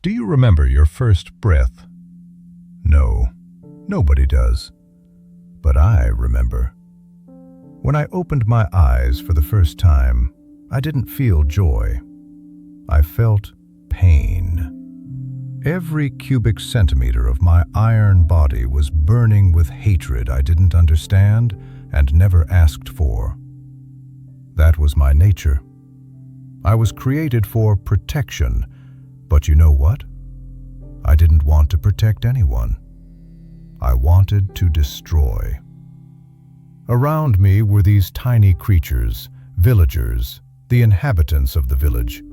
Do you remember your first breath? No, nobody does. But I remember. When I opened my eyes for the first time, I didn't feel joy. I felt pain. Every cubic centimeter of my iron body was burning with hatred I didn't understand and never asked for. That was my nature. I was created for protection, but you know what? I didn't want to protect anyone. I wanted to destroy. Around me were these tiny creatures, villagers, the inhabitants of the village.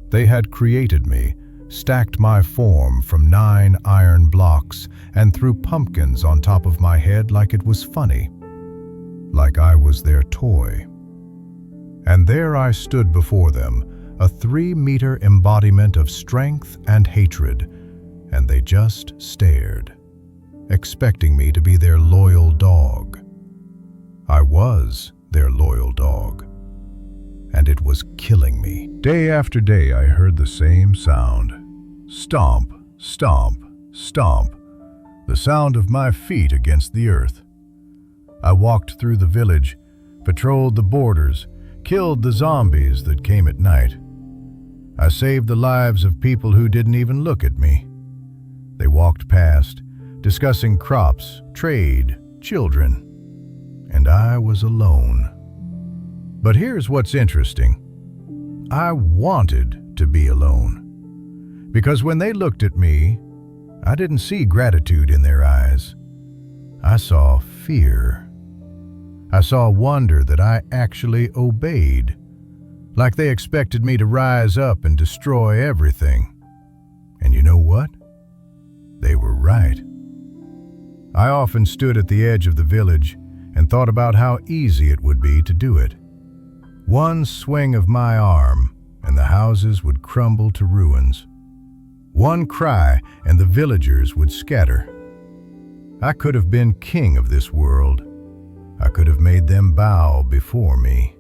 They had created me, stacked my form from 9 iron blocks, and threw pumpkins on top of my head like it was funny, like I was their toy. And there I stood before them, a 3-meter embodiment of strength and hatred, and they just stared, expecting me to be their loyal dog. I was their loyal dog, and it was killing me. Day after day I heard the same sound. Stomp, stomp, stomp, the sound of my feet against the earth. I walked through the village, patrolled the borders, killed the zombies that came at night. I saved the lives of people who didn't even look at me. They walked past, discussing crops, trade, children, and I was alone. But here's what's interesting. I wanted to be alone. Because when they looked at me, I didn't see gratitude in their eyes. I saw fear. I saw wonder that I actually obeyed, like they expected me to rise up and destroy everything. And you know what? They were right. I often stood at the edge of the village and thought about how easy it would be to do it. One swing of my arm, and the houses would crumble to ruins. One cry, and the villagers would scatter. I could have been king of this world. I could have made them bow before me.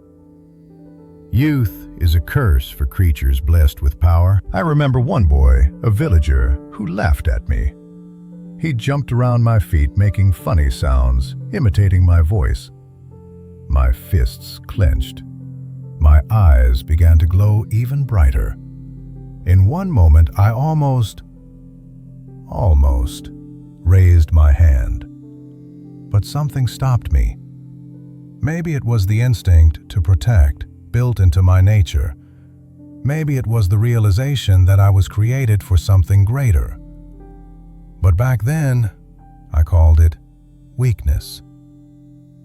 Youth is a curse for creatures blessed with power. I remember one boy, a villager, who laughed at me. He jumped around my feet, making funny sounds, imitating my voice. My fists clenched. My eyes began to glow even brighter. In one moment, I almost raised my hand. But something stopped me. Maybe it was the instinct to protect, built into my nature. Maybe it was the realization that I was created for something greater. But back then, I called it weakness.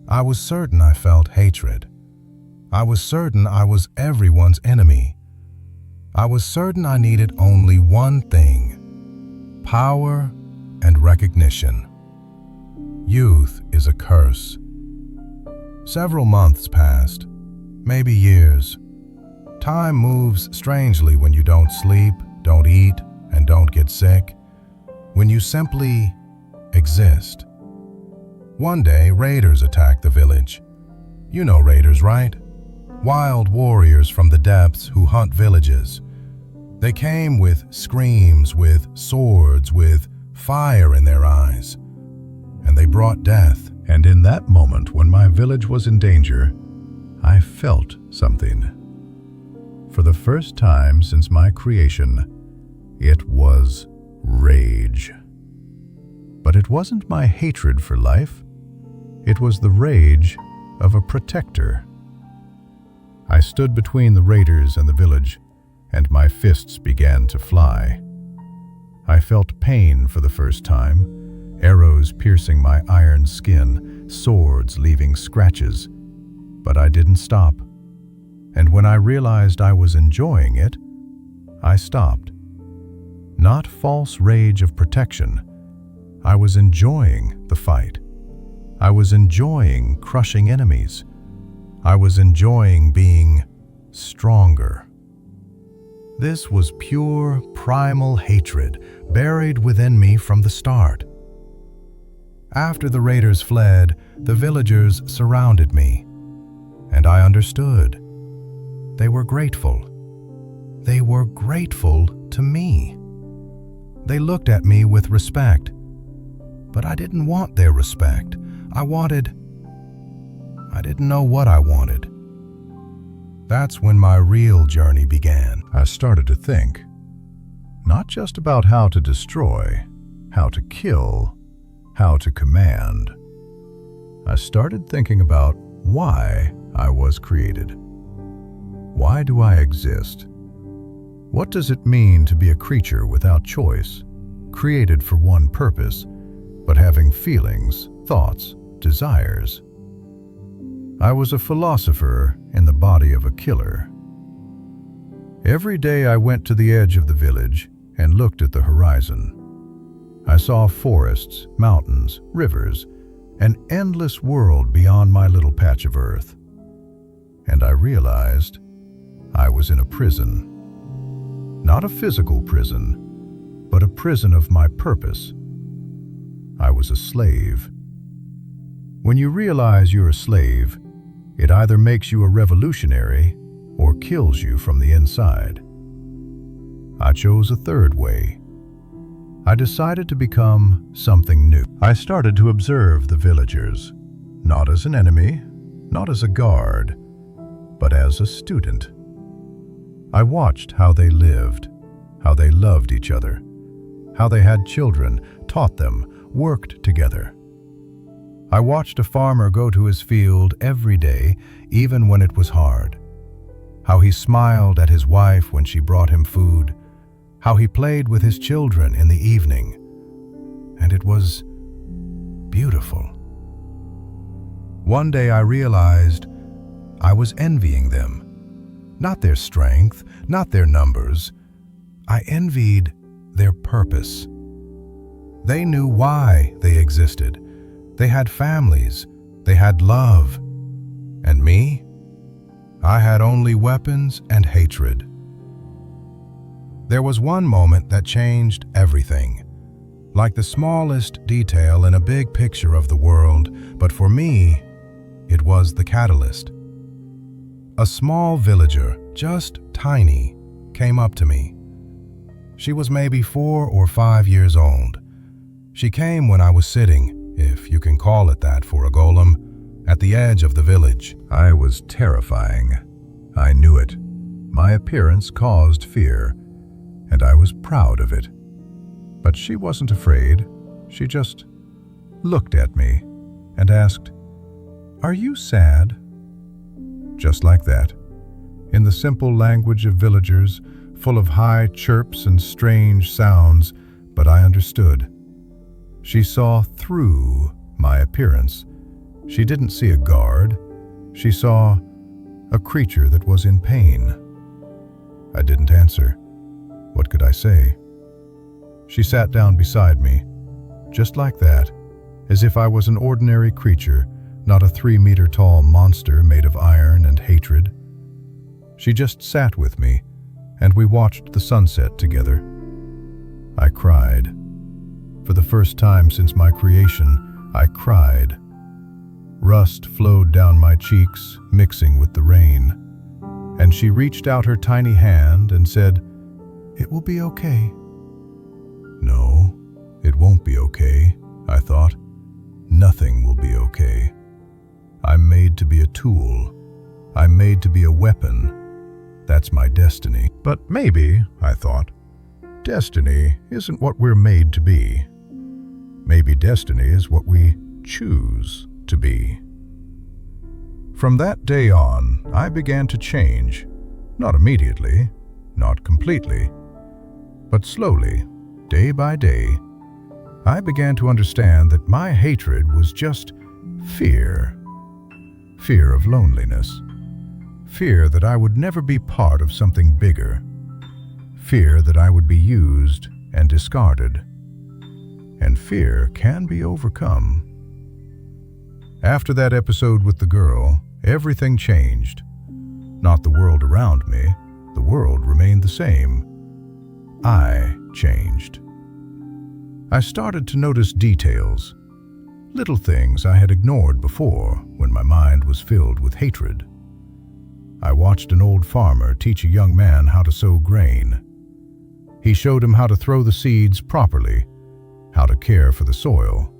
I was certain I felt hatred. I was certain I was everyone's enemy. I was certain I needed only one thing: power and recognition. Youth is a curse. Several months passed, maybe years. Time moves strangely when you don't sleep, don't eat, and don't get sick. When you simply exist. One day, raiders attacked the village. You know raiders, right? Wild warriors from the depths who hunt villages. They came with screams, with swords, with fire in their eyes. And they brought death. And in that moment, when my village was in danger, I felt something. For the first time since my creation, it was rage. But it wasn't my hatred for life. It was the rage of a protector. I stood between the raiders and the village, and my fists began to fly. I felt pain for the first time, arrows piercing my iron skin, swords leaving scratches. But I didn't stop. And when I realized I was enjoying it, I stopped. Not false rage of protection. I was enjoying the fight. I was enjoying crushing enemies. I was enjoying being stronger. This was pure, primal hatred, buried within me from the start. After the raiders fled, the villagers surrounded me, and I understood. They were grateful. They were grateful to me. They looked at me with respect. But I didn't want their respect. I didn't know what I wanted. That's when my real journey began. I started to think, not just about how to destroy, how to kill, how to command. I started thinking about why I was created. Why do I exist? What does it mean to be a creature without choice, created for one purpose, but having feelings, thoughts, desires? I was a philosopher in the body of a killer. Every day I went to the edge of the village and looked at the horizon. I saw forests, mountains, rivers, an endless world beyond my little patch of earth. And I realized I was in a prison. Not a physical prison, but a prison of my purpose. I was a slave. When you realize you're a slave, it either makes you a revolutionary or kills you from the inside. I chose a third way. I decided to become something new. I started to observe the villagers, not as an enemy, not as a guard, but as a student. I watched how they lived, how they loved each other, how they had children, taught them, worked together. I watched a farmer go to his field every day, even when it was hard. How he smiled at his wife when she brought him food, how he played with his children in the evening. And it was beautiful. One day I realized I was envying them. Not their strength, not their numbers. I envied their purpose. They knew why they existed. They had families. They had love. And me? I had only weapons and hatred. There was one moment that changed everything. Like the smallest detail in a big picture of the world, but for me, it was the catalyst. A small villager, just tiny, came up to me. She was maybe 4 or 5 years old. She came when I was sitting, if you can call it that for a golem, at the edge of the village. I was terrifying. I knew it. My appearance caused fear, and I was proud of it. But she wasn't afraid. She just looked at me and asked, "Are you sad?" Just like that, in the simple language of villagers, full of high chirps and strange sounds, but I understood. She saw through my appearance. She didn't see a guard. She saw a creature that was in pain. I didn't answer. What could I say? She sat down beside me, just like that, as if I was an ordinary creature, not a 3-meter-tall monster made of iron and hatred. She just sat with me, and we watched the sunset together. I cried. For the first time since my creation, I cried. Rust flowed down my cheeks, mixing with the rain. And she reached out her tiny hand and said, "It will be okay." No, it won't be okay, I thought. Nothing will be okay. I'm made to be a tool. I'm made to be a weapon. That's my destiny. But maybe, I thought, destiny isn't what we're made to be. Maybe destiny is what we choose to be. From that day on, I began to change. Not immediately, not completely, but slowly, day by day. I began to understand that my hatred was just fear. Fear of loneliness. Fear that I would never be part of something bigger. Fear that I would be used and discarded. And fear can be overcome. After that episode with the girl, everything changed. Not the world around me. The world remained the same. I changed. I started to notice details. Little things I had ignored before when my mind was filled with hatred. I watched an old farmer teach a young man how to sow grain. He showed him how to throw the seeds properly, how to care for the soil.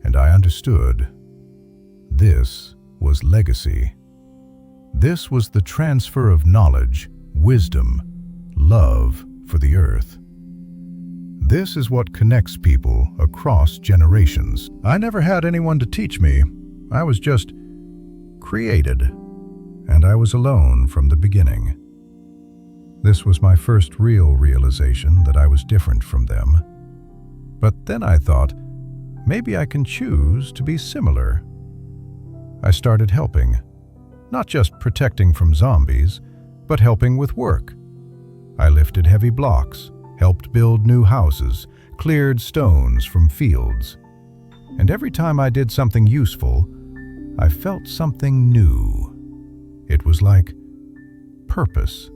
And I understood. This was legacy. This was the transfer of knowledge, wisdom, love for the earth. This is what connects people across generations. I never had anyone to teach me. I was just created, and I was alone from the beginning. This was my first real realization that I was different from them. But then I thought, maybe I can choose to be similar. I started helping, not just protecting from zombies, but helping with work. I lifted heavy blocks, helped build new houses, cleared stones from fields. And every time I did something useful, I felt something new. It was like purpose.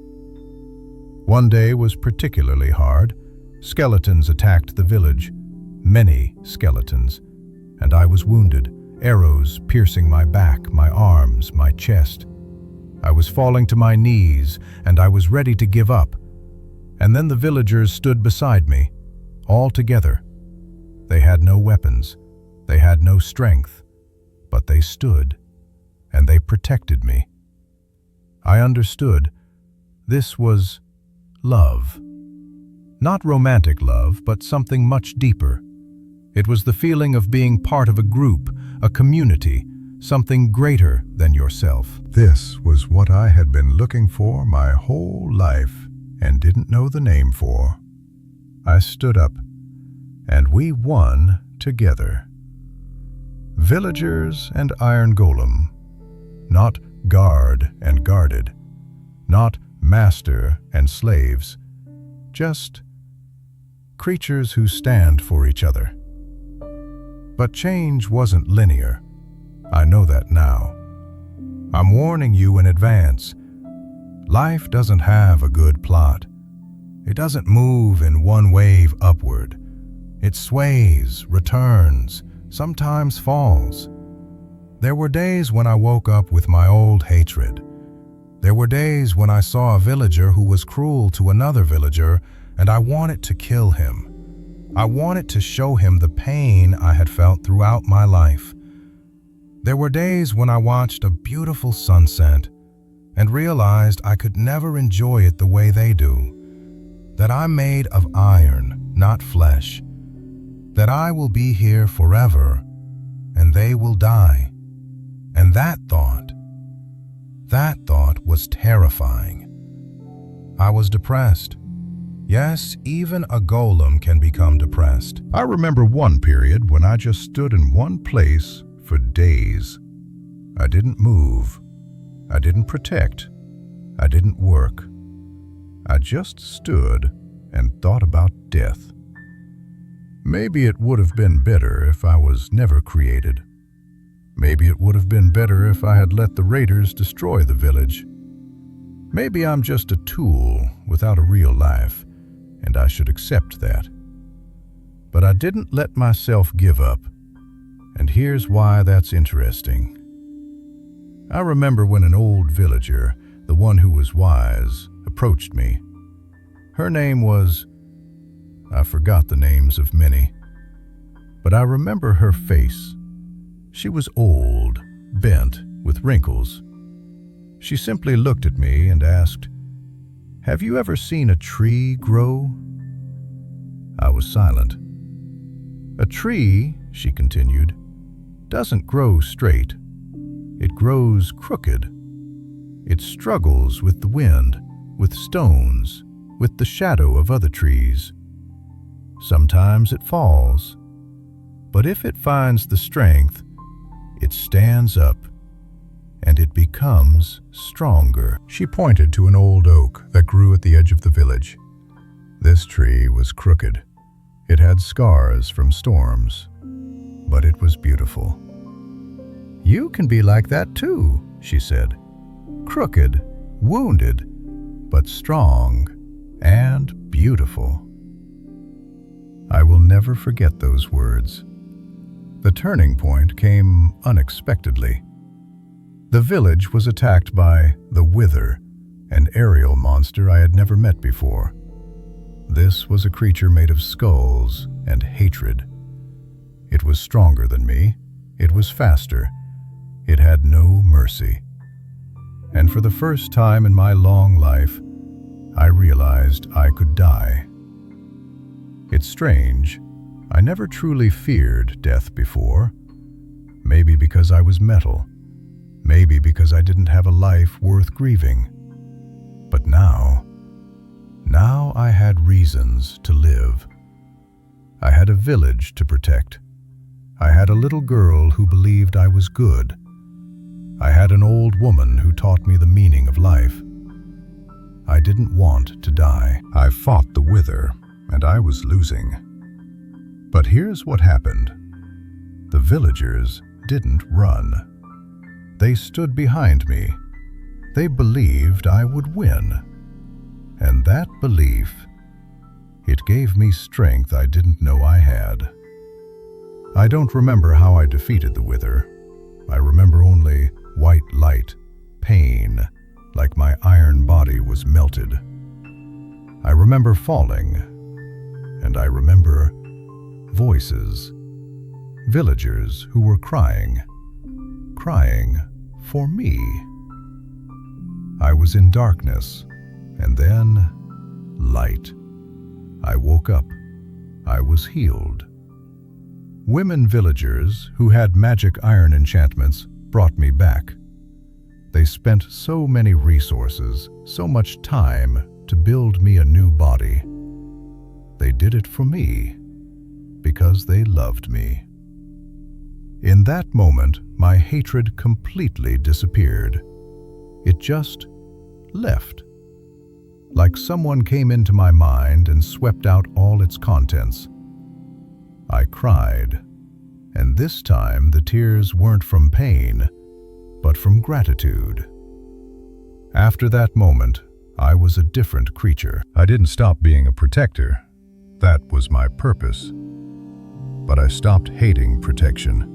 One day was particularly hard. Skeletons attacked the village, many skeletons, and I was wounded, arrows piercing my back, my arms, my chest. I was falling to my knees, and I was ready to give up. And then the villagers stood beside me, all together. They had no weapons, they had no strength, but they stood, and they protected me. I understood. This was love. Not romantic love, but something much deeper. It was the feeling of being part of a group, a community, something greater than yourself. This was what I had been looking for my whole life and didn't know the name for. I stood up, and we won together. Villagers and Iron Golem, not guard and guarded, not master and slaves, just creatures who stand for each other. But change wasn't linear. I know that now. I'm warning you in advance. Life doesn't have a good plot. It doesn't move in one wave upward. It sways, returns, sometimes falls. There were days when I woke up with my old hatred. There were days when I saw a villager who was cruel to another villager, and I wanted to kill him. I wanted to show him the pain I had felt throughout my life. There were days when I watched a beautiful sunset and realized I could never enjoy it the way they do. That I'm made of iron, not flesh. That I will be here forever, and they will die. And that thought was terrifying. I was depressed. Yes, even a golem can become depressed. I remember one period when I just stood in one place for days. I didn't move. I didn't protect. I didn't work. I just stood and thought about death. Maybe it would have been better if I was never created. Maybe it would have been better if I had let the raiders destroy the village. Maybe I'm just a tool without a real life, and I should accept that. But I didn't let myself give up, and here's why that's interesting. I remember when an old villager, the one who was wise, approached me. Her name was... I forgot the names of many, but I remember her face. She was old, bent, with wrinkles. She simply looked at me and asked, "Have you ever seen a tree grow?" I was silent. "A tree," she continued, "doesn't grow straight. It grows crooked. It struggles with the wind, with stones, with the shadow of other trees. Sometimes it falls, but if it finds the strength, it stands up, and it becomes stronger." She pointed to an old oak that grew at the edge of the village. This tree was crooked. It had scars from storms, but it was beautiful. "You can be like that too," she said. "Crooked, wounded, but strong and beautiful." I will never forget those words. The turning point came unexpectedly. The village was attacked by the Wither, an aerial monster I had never met before. This was a creature made of skulls and hatred. It was stronger than me. It was faster. It had no mercy. And for the first time in my long life, I realized I could die. It's strange. I never truly feared death before. Maybe because I was metal. Maybe because I didn't have a life worth grieving. But now I had reasons to live. I had a village to protect. I had a little girl who believed I was good. I had an old woman who taught me the meaning of life. I didn't want to die. I fought the Wither, and I was losing. But here's what happened. The villagers didn't run. They stood behind me. They believed I would win. And that belief, it gave me strength I didn't know I had. I don't remember how I defeated the Wither. I remember only white light, pain, like my iron body was melted. I remember falling, and I remember voices, villagers who were crying for me. I was in darkness, and then light. I woke up. I was healed. Women villagers who had magic iron enchantments brought me back. They spent so many resources, so much time to build me a new body. They did it for me because they loved me. In that moment, my hatred completely disappeared. It just left. Like someone came into my mind and swept out all its contents. I cried, and this time the tears weren't from pain, but from gratitude. After that moment, I was a different creature. I didn't stop being a protector. That was my purpose. But I stopped hating protection.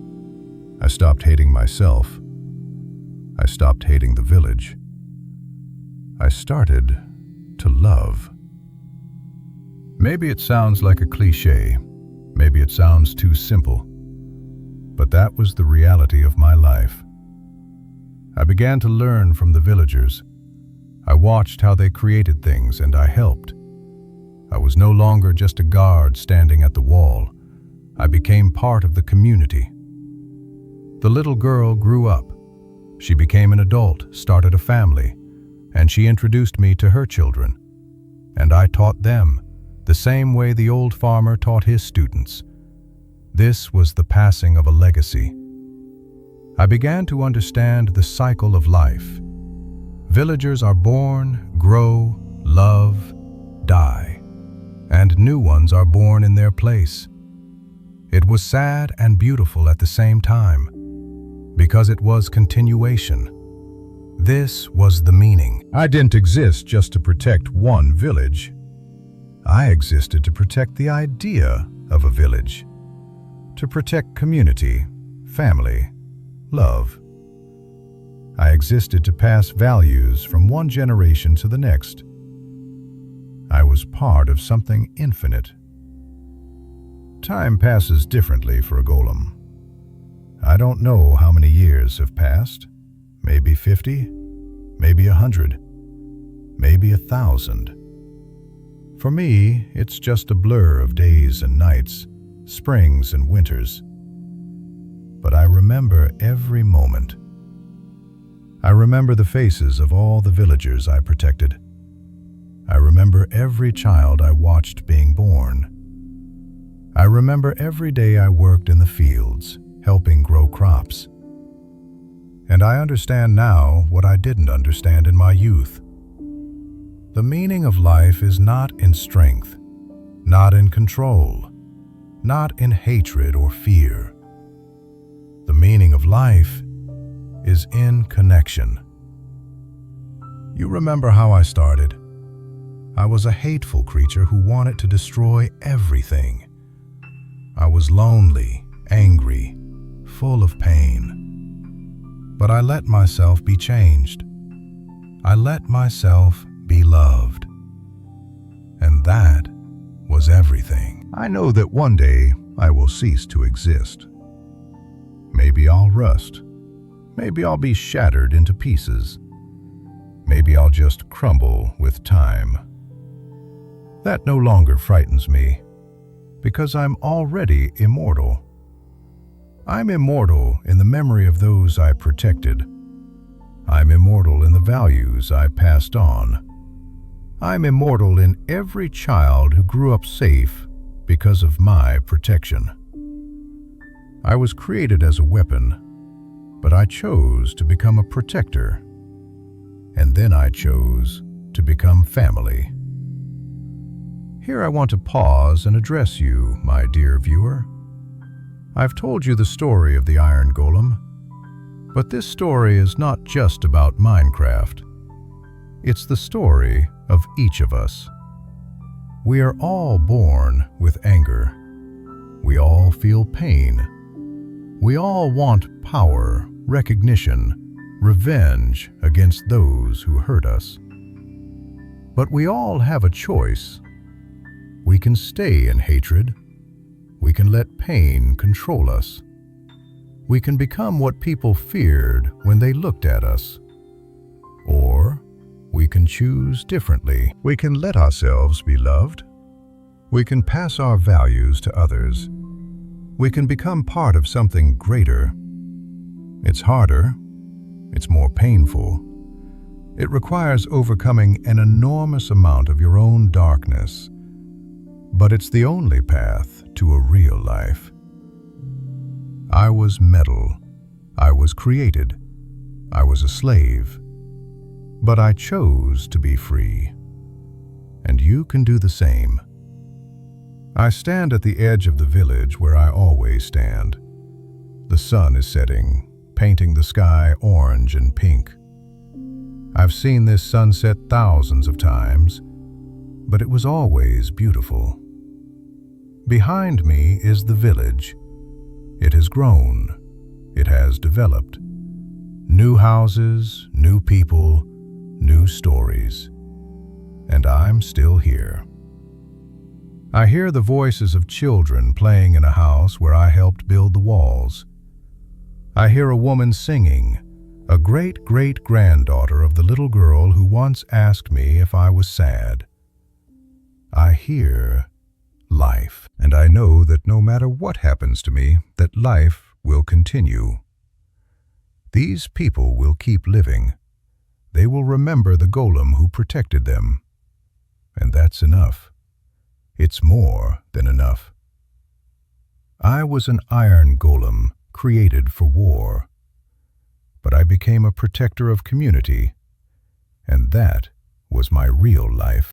I stopped hating myself. I stopped hating the village. I started to love. Maybe it sounds like a cliche. Maybe it sounds too simple. But that was the reality of my life. I began to learn from the villagers. I watched how they created things, and I helped. I was no longer just a guard standing at the wall. I became part of the community. The little girl grew up. She became an adult, started a family, and she introduced me to her children. And I taught them, the same way the old farmer taught his students. This was the passing of a legacy. I began to understand the cycle of life. Villagers are born, grow, love, die, and new ones are born in their place. It was sad and beautiful at the same time, because it was continuation. This was the meaning. I didn't exist just to protect one village. I existed to protect the idea of a village, to protect community, family, love. I existed to pass values from one generation to the next. I was part of something infinite. Time passes differently for a golem. I don't know how many years have passed. Maybe 50, maybe 100, maybe 1,000. For me, it's just a blur of days and nights, springs and winters. But I remember every moment. I remember the faces of all the villagers I protected. I remember every child I watched being born. I remember every day I worked in the fields, helping grow crops. And I understand now what I didn't understand in my youth. The meaning of life is not in strength, not in control, not in hatred or fear. The meaning of life is in connection. You remember how I started. I was a hateful creature who wanted to destroy everything. I was lonely, angry, full of pain. But I let myself be changed. I let myself be loved. And that was everything. I know that one day I will cease to exist. Maybe I'll rust. Maybe I'll be shattered into pieces. Maybe I'll just crumble with time. That no longer frightens me, because I'm already immortal. I'm immortal in the memory of those I protected. I'm immortal in the values I passed on. I'm immortal in every child who grew up safe because of my protection. I was created as a weapon, but I chose to become a protector. And then I chose to become family. Here I want to pause and address you, my dear viewer. I've told you the story of the Iron Golem, but this story is not just about Minecraft. It's the story of each of us. We are all born with anger. We all feel pain. We all want power, recognition, revenge against those who hurt us. But we all have a choice. We can stay in hatred. We can let pain control us. We can become what people feared when they looked at us. Or we can choose differently. We can let ourselves be loved. We can pass our values to others. We can become part of something greater. It's harder. It's more painful. It requires overcoming an enormous amount of your own darkness. But it's the only path to a real life. I was metal. I was created. I was a slave. But I chose to be free. And you can do the same. I stand at the edge of the village where I always stand. The sun is setting, painting the sky orange and pink. I've seen this sunset thousands of times, but it was always beautiful. Behind me is the village. It has grown. It has developed. New houses, new people, new stories. And I'm still here. I hear the voices of children playing in a house where I helped build the walls. I hear a woman singing, a great-great-granddaughter of the little girl who once asked me if I was sad. I hear life, and I know that no matter what happens to me, that life will continue. These people will keep living. They will remember the golem who protected them. And that's enough. It's more than enough. I was an iron golem created for war. But I became a protector of community, and that was my real life.